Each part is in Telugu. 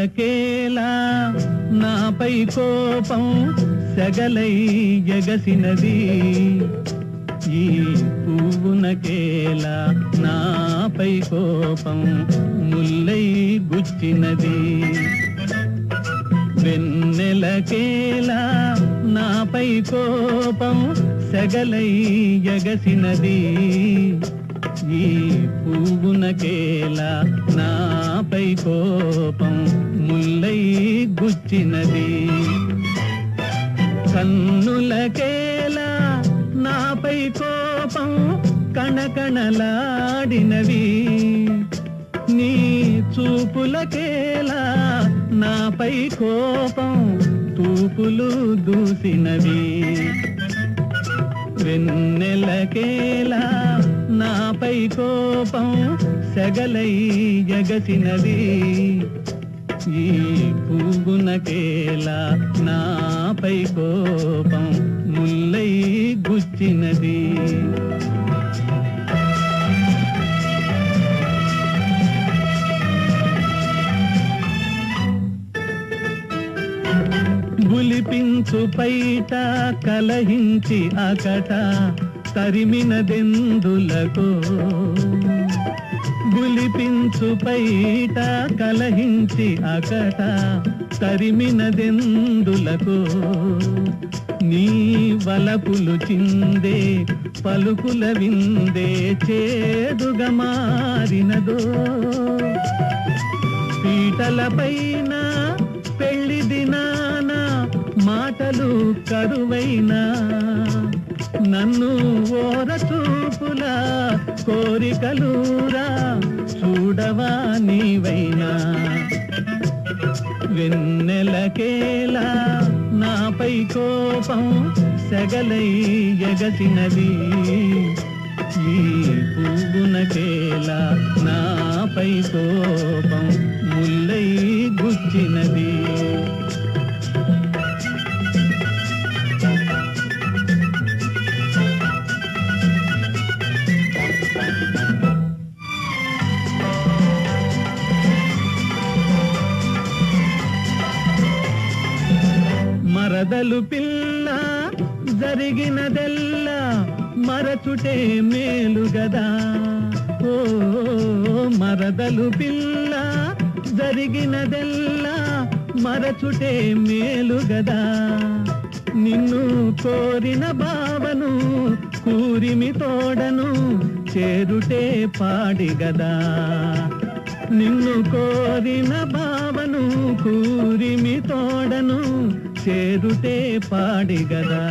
వెన్నెలకేలా నాపై కోపం సెగలై ఎగసినది ఈ పువ్వునకేలా నాపై కోపం ముల్లై గుచ్చినది వెన్నెలకేలా నాపై కోపం సెగలై ఎగసినది ఈ పువ్వునకేలా నాపై కోపం ముల్లై గుచ్చినది కన్నులకేలా నాపై కోపం కణకణలాడినవి నీ చూపులకేలా నాపై కోపం తూపులు దూసినవి వెన్నెలకేలా నాపై కోపం సెగలై ఎగసినది ఈ పువ్వునకేలా నాపై కోపం ముల్లై గుచ్చినది గులిపించు పైట కలహించి అకట తరిమినదెందులకో గులిపించు పైట కలహించి అకట తరిమినదెందులకో నీ వలపులు చిందే పలుకుల విందే చేదుగా మారినదో పీటలపైన పెళ్లి దినాన మాటలు కరువైనా నన్ను ఓర చూపులా కోరికలురా చూడవా నీవైనా వెన్నెలకేలా నాపై కోపం సెగలై ఎగసినది ఈ పువ్వునకేలా నాపై కోపం ముల్లై గుచ్చినది మరదలు పిల్ల జరిగినదెల్లా మరచుటే మేలు గదా ఓ మరదలు పిల్ల జరిగినదెల్లా మరచుటే మేలు గదా నిన్ను కోరిన భావను కూరిమి తోడను చేరుటే పాడి గదా నిన్ను కోరిన భావను కూరిమి తోడను చేరుటే పాడి గదా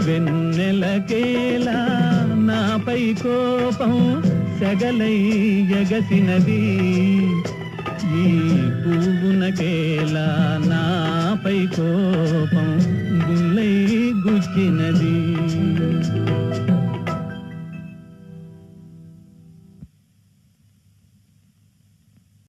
వెన్నెలకేలా నాపై కోపం సెగలై ఎగసినది ఈ పువ్వునకేలా నాపై కోపం గుల్లై గుచ్చినది